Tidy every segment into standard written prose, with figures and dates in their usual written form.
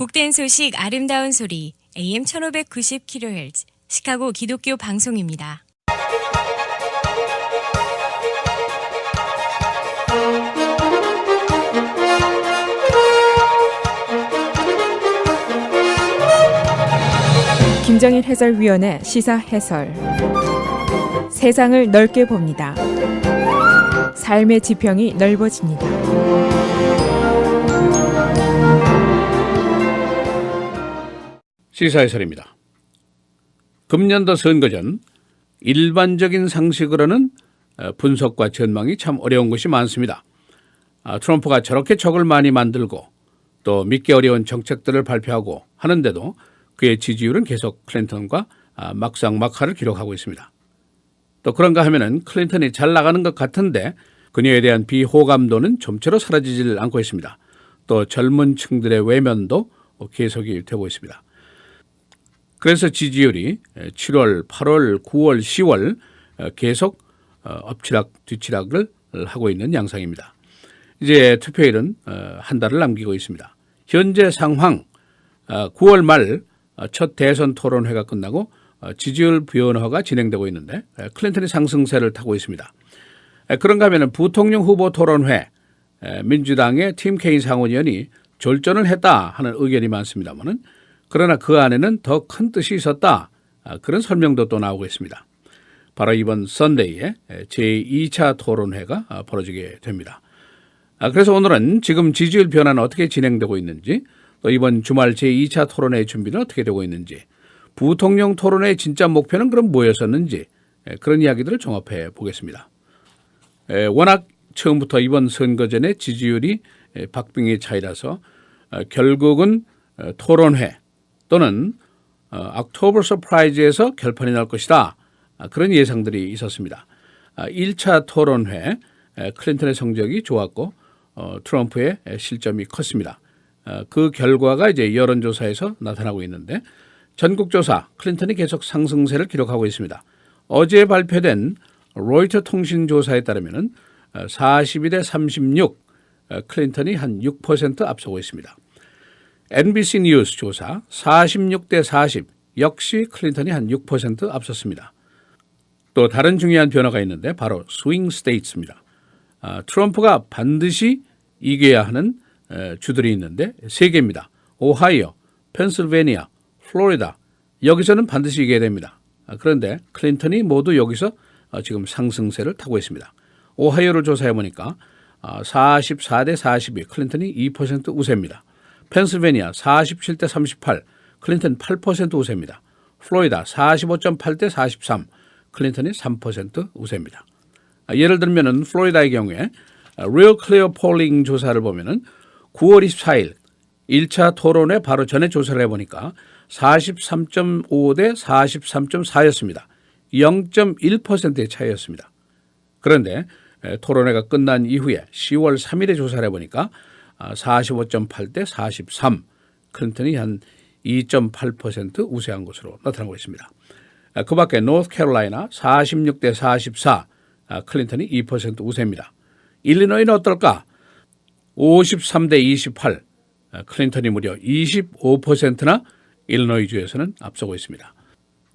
복된 소식 아름다운 소리 AM 1590kHz 시카고 기독교 방송입니다. 김정일 해설위원의 시사 해설. 세상을 넓게 봅니다. 삶의 지평이 넓어집니다. 시사 해설입니다. 금년도 선거 전 일반적인 상식으로는 분석과 전망이 참 어려운 것이 많습니다. 트럼프가 저렇게 적을 많이 만들고 또 믿기 어려운 정책들을 발표하고 하는데도 그의 지지율은 계속 클린턴과 막상막하를 기록하고 있습니다. 또 그런가 하면은 클린턴이 잘 나가는 것 같은데 그녀에 대한 비호감도는 좀처럼 사라지질 않고 있습니다. 또 젊은 층들의 외면도 계속이 되고 있습니다. 그래서 지지율이 7월, 8월, 9월, 10월 계속 엎치락 뒤치락을 하고 있는 양상입니다. 이제 투표일은 한 달을 남기고 있습니다. 현재 상황 9월 말 첫 대선 토론회가 끝나고 지지율 변화가 진행되고 있는데 클린턴이 상승세를 타고 있습니다. 그런가 하면 부통령 후보 토론회 민주당의 팀 케인 상원의원이 졸전을 했다 하는 의견이 많습니다만은 그러나 그 안에는 더 큰 뜻이 있었다 그런 설명도 또 나오고 있습니다. 바로 이번 선데이에 제2차 토론회가 벌어지게 됩니다. 그래서 오늘은 지금 지지율 변화는 어떻게 진행되고 있는지 또 이번 주말 제2차 토론회 준비는 어떻게 되고 있는지 부통령 토론회의 진짜 목표는 그럼 뭐였었는지 그런 이야기들을 종합해 보겠습니다. 워낙 처음부터 이번 선거 전에 지지율이 박빙의 차이라서 결국은 토론회 또는 옥토버 서프라이즈에서 결판이 날 것이다. 그런 예상들이 있었습니다. 1차 토론회 클린턴의 성적이 좋았고 트럼프의 실점이 컸습니다. 그 결과가 이제 여론조사에서 나타나고 있는데 전국조사 클린턴이 계속 상승세를 기록하고 있습니다. 어제 발표된 로이터 통신 조사에 따르면 42대 36 클린턴이 한 6% 앞서고 있습니다. NBC 뉴스 조사 46대 40 역시 클린턴이 한 6% 앞섰습니다. 또 다른 중요한 변화가 있는데 바로 스윙 스테이트입니다. 트럼프가 반드시 이겨야 하는 주들이 있는데 3개입니다. 오하이오, 펜실베니아, 플로리다 여기서는 반드시 이겨야 됩니다. 그런데 클린턴이 모두 여기서 지금 상승세를 타고 있습니다. 오하이오를 조사해 보니까 44대 42 클린턴이 2% 우세입니다. 펜실베니아 47대 38 클린턴 8% 우세입니다. 플로리다 45.8대 43 클린턴이 3% 우세입니다. 예를 들면은 플로리다의 경우에 Real Clear Polling 조사를 보면은 9월 24일 1차 토론회 바로 전에 조사를 해보니까 43.5대 43.4였습니다. 0.1%의 차이였습니다. 그런데 토론회가 끝난 이후에 10월 3일에 조사를 해보니까 45.8대 43 클린턴이 한 2.8% 우세한 것으로 나타나고 있습니다. 그 밖에 노스캐롤라이나 46대 44 클린턴이 2% 우세입니다. 일리노이는 어떨까? 53대 28 클린턴이 무려 25%나 일리노이주에서는 앞서고 있습니다.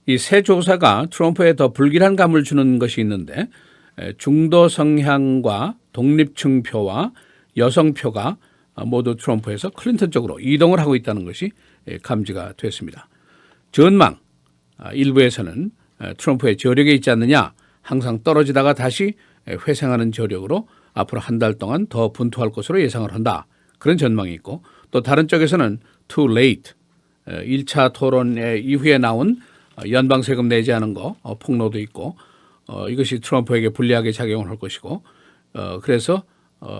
이 세 조사가 트럼프에 더 불길한 감을 주는 것이 있는데 중도 성향과 독립층 표와 여성 표가 모두 트럼프에서 클린턴 쪽으로 이동을 하고 있다는 것이 감지가 됐습니다. 전망 일부에서는 트럼프의 저력에 있지 않느냐 항상 떨어지다가 다시 회생하는 저력으로 앞으로 한 달 동안 더 분투할 것으로 예상을 한다. 그런 전망이 있고 또 다른 쪽에서는 too late 1차 토론회 이후에 나온 연방세금 내지 않은 거 폭로도 있고 이것이 트럼프에게 불리하게 작용을 할 것이고 그래서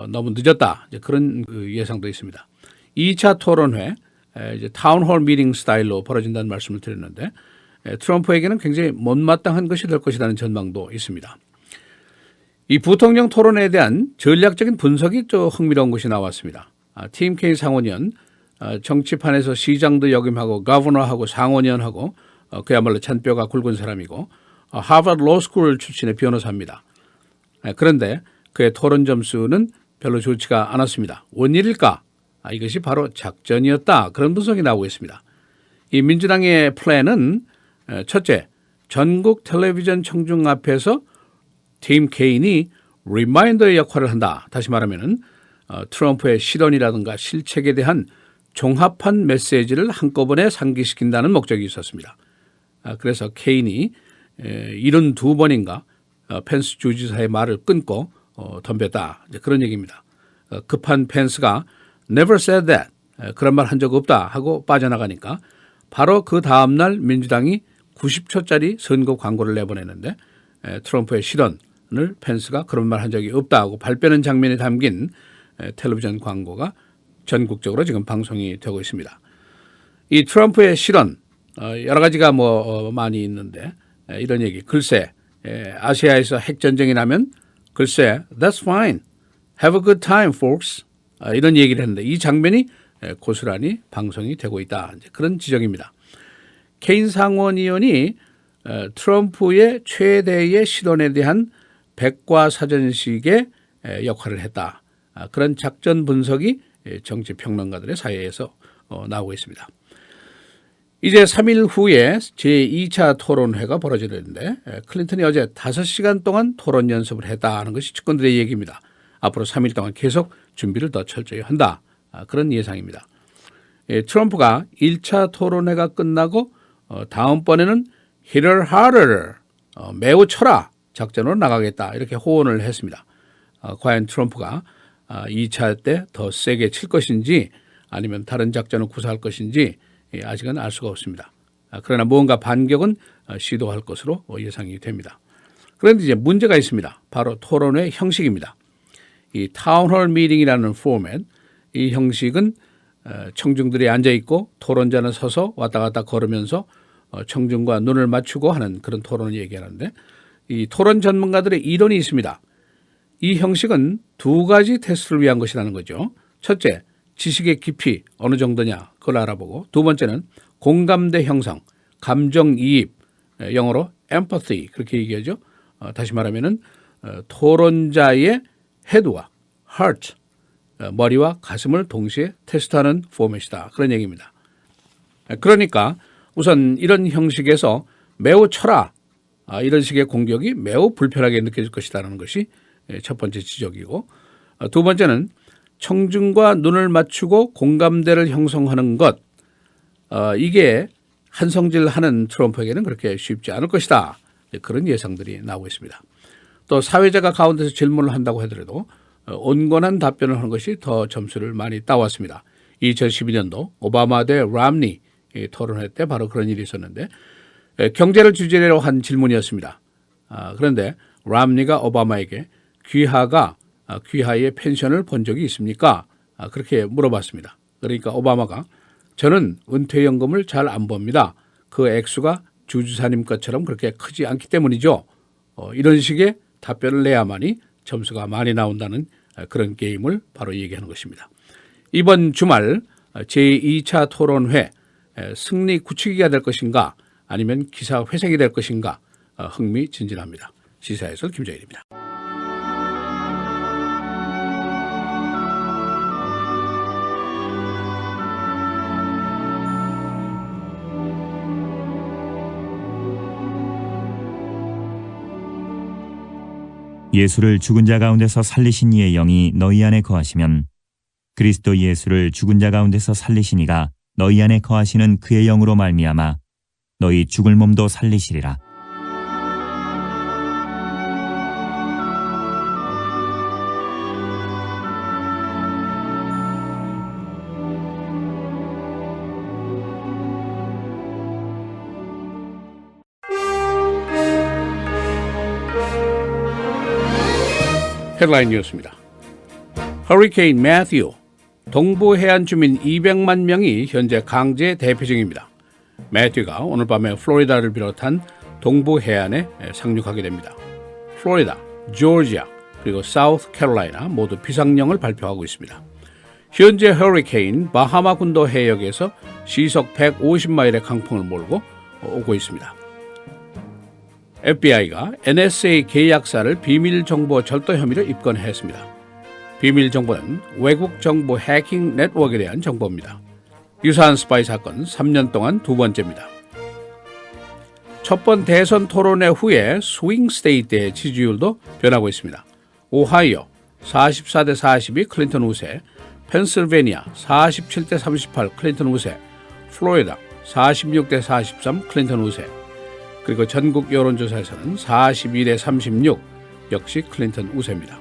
너무 늦었다. 이제 그런 예상도 있습니다. 2차 토론회 이제 타운홀 미팅 스타일로 벌어진다는 말씀을 드렸는데 트럼프에게는 굉장히 못마땅한 것이 될 것이라는 전망도 있습니다. 이 부통령 토론회에 대한 전략적인 분석이 좀 흥미로운 것이 나왔습니다. 팀 케인 상원의원 정치판에서 시장도 역임하고 거버너하고 상원의원하고 그야말로 잔뼈가 굵은 사람이고 하버드 로스쿨 출신의 변호사입니다. 그런데 그의 토론 점수는 별로 좋지가 않았습니다. 원일일까? 이것이 바로 작전이었다. 그런 분석이 나오고 있습니다. 이 민주당의 플랜은 첫째, 전국 텔레비전 청중 앞에서 팀 케인이 리마인더의 역할을 한다. 다시 말하면 트럼프의 실언이라든가 실책에 대한 종합한 메시지를 한꺼번에 상기시킨다는 목적이 있었습니다. 그래서 케인이 72번인가 펜스 주지사의 말을 끊고 덤볐다. 그런 얘기입니다. 급한 펜스가 never said that, 그런 말 한 적 없다 하고 빠져나가니까 바로 그 다음날 민주당이 90초짜리 선거 광고를 내보내는데 트럼프의 실언을 펜스가 그런 말 한 적이 없다 하고 발표하는 장면이 담긴 텔레비전 광고가 전국적으로 지금 방송이 되고 있습니다. 이 트럼프의 실언, 여러 가지가 많이 있는데 이런 얘기, 글쎄 아시아에서 핵전쟁이 나면 글쎄 that's fine, have a good time folks, 이런 얘기를 했는데 이 장면이 고스란히 방송이 되고 있다. 그런 지적입니다. 케인 상원의원이 트럼프의 최대의 실언에 대한 백과사전식의 역할을 했다. 그런 작전 분석이 정치평론가들의 사이에서 나오고 있습니다. 이제 3일 후에 제2차 토론회가 벌어지는데 클린턴이 어제 5시간 동안 토론 연습을 했다는 것이 측근들의 얘기입니다. 앞으로 3일 동안 계속 준비를 더 철저히 한다. 그런 예상입니다. 트럼프가 1차 토론회가 끝나고 다음번에는 hit her harder, 매우 쳐라 작전으로 나가겠다 이렇게 호언을 했습니다. 과연 트럼프가 2차 때 더 세게 칠 것인지 아니면 다른 작전을 구사할 것인지 아직은 알 수가 없습니다. 그러나 무언가 반격은 시도할 것으로 예상이 됩니다. 그런데 이제 문제가 있습니다. 바로 토론회 형식입니다. 이 타운홀 미팅이라는 포맷, 이 형식은 청중들이 앉아있고 토론자는 서서 왔다 갔다 걸으면서 청중과 눈을 맞추고 하는 그런 토론을 얘기하는데 이 토론 전문가들의 이론이 있습니다. 이 형식은 두 가지 테스트를 위한 것이라는 거죠. 첫째, 지식의 깊이 어느 정도냐 그걸 알아보고, 두 번째는 공감대 형성, 감정이입, 영어로 empathy 그렇게 얘기하죠. 다시 말하면은 토론자의 헤드와 heart, 머리와 가슴을 동시에 테스트하는 포맷이다. 그런 얘기입니다. 그러니까 우선 이런 형식에서 매우 쳐라, 이런 식의 공격이 매우 불편하게 느껴질 것이라는 것이 첫 번째 지적이고, 두 번째는 청중과 눈을 맞추고 공감대를 형성하는 것, 이게 한성질하는 트럼프에게는 그렇게 쉽지 않을 것이다. 그런 예상들이 나오고 있습니다. 또 사회자가 가운데서 질문을 한다고 하더라도 온건한 답변을 하는 것이 더 점수를 많이 따왔습니다. 2012년도 오바마 대 람니 토론회 때 바로 그런 일이 있었는데 경제를 주제로 한 질문이었습니다. 그런데 람니가 오바마에게 귀하의 펜션을 본 적이 있습니까? 그렇게 물어봤습니다. 그러니까 오바마가 저는 은퇴연금을 잘 안 봅니다. 그 액수가 주지사님 것처럼 그렇게 크지 않기 때문이죠. 이런 식의 답변을 내야만이 점수가 많이 나온다는 그런 게임을 바로 얘기하는 것입니다. 이번 주말 제2차 토론회 승리 굳히기가 될 것인가 아니면 기사 회생이 될 것인가 흥미진진합니다. 시사해설 김정일입니다. 예수를 죽은 자 가운데서 살리신 이의 영이 너희 안에 거하시면 그리스도 예수를 죽은 자 가운데서 살리신 이가 너희 안에 거하시는 그의 영으로 말미암아 너희 죽을 몸도 살리시리라. 헤드라인 뉴스입니다. 허리케인 매튜, 동부 해안 주민 200만 명이 현재 강제 대피 중입니다. 매튜가 오늘 밤에 플로리다를 비롯한 동부 해안에 상륙하게 됩니다. 플로리다, 조지아, 그리고 사우스 캐롤라이나 모두 비상령을 발표하고 있습니다. 현재 허리케인 바하마 군도 해역에서 시속 150마일의 강풍을 몰고 오고 있습니다. FBI가 NSA 계약사를 비밀 정보 절도 혐의로 입건했습니다. 비밀 정보는 외국 정부 해킹 네트워크에 대한 정보입니다. 유사한 스파이 사건 3년 동안 두 번째입니다. 첫 번 대선 토론회 후에 스윙 스테이트의 지지율도 변하고 있습니다. 오하이오 44대 42 클린턴 우세, 펜실베니아 47대 38 클린턴 우세, 플로리다 46대 43 클린턴 우세, 그리고 전국 여론조사에서는 42대 36 역시 클린턴 우세입니다.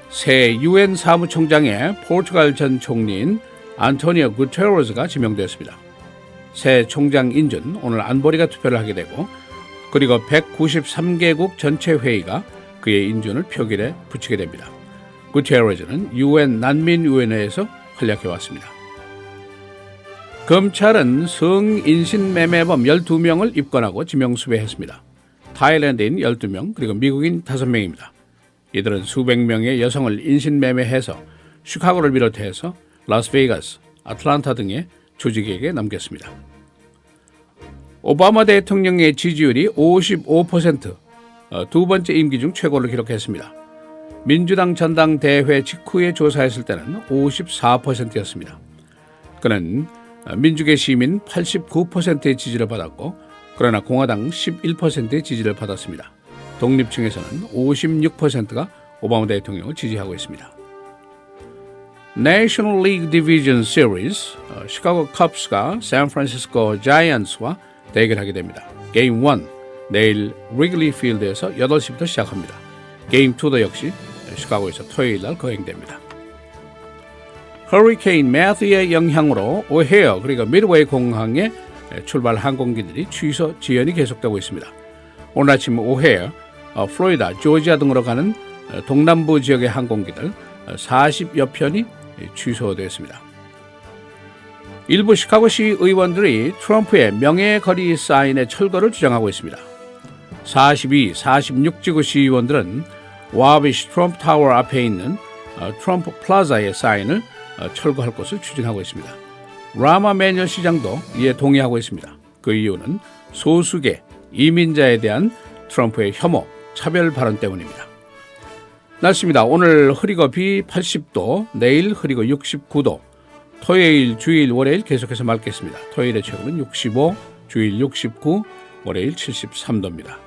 새 유엔 사무총장에 포르투갈 전 총리인 안토니오 구테레스가 지명되었습니다. 새 총장 인준 오늘 안보리가 투표를 하게 되고 그리고 193개국 전체 회의가 그의 인준을 표결에 붙이게 됩니다. 구테레스는 유엔 난민위원회에서 활약해 왔습니다. 검찰은 성인신매매범 12명을 입건하고 지명수배했습니다. 타일랜드인 12명 그리고 미국인 5명입니다. 이들은 수백 명의 여성을 인신매매해서 시카고를 비롯해서 라스베이거스, 아틀란타 등의 조직에게 넘겼습니다. 오바마 대통령의 지지율이 55%, 두 번째 임기 중 최고를 기록했습니다. 민주당 전당대회 직후에 조사했을 때는 54%였습니다. 그는 민주계 시민 89%의 지지를 받았고 그러나 공화당 11%의 지지를 받았습니다. 독립층에서는 56%가 오바마 대통령을 지지하고 있습니다. National League Division Series, 시카고 컵스가 샌프란시스코 자이언츠와 대결하게 됩니다. 게임 1, 내일 리글리 필드에서 8시부터 시작합니다. 게임 2도 역시 시카고에서 토요일 날 거행됩니다. 허리케인 매튜의 영향으로 오헤어 그리고 미드웨이 공항에 출발 항공기들이 취소 지연이 계속되고 있습니다. 오늘 아침 오헤어, 플로리다, 조지아 등으로 가는 동남부 지역의 항공기들 40여 편이 취소되었습니다. 일부 시카고시 의원들이 트럼프의 명예거리 사인의 철거를 주장하고 있습니다. 42, 46지구 시의원들은 와비시 트럼프 타워 앞에 있는 트럼프 플라자의 사인을 철거할 것을 추진하고 있습니다. 라마 매뉴얼 시장도 이에 동의하고 있습니다. 그 이유는 소수계 이민자에 대한 트럼프의 혐오, 차별 발언 때문입니다. 날씨입니다. 오늘 흐리고 비 80도, 내일 흐리고 69도, 토요일, 주일, 월요일 계속해서 맑겠습니다. 토요일의 최고는 65, 주일 69, 월요일 73도입니다.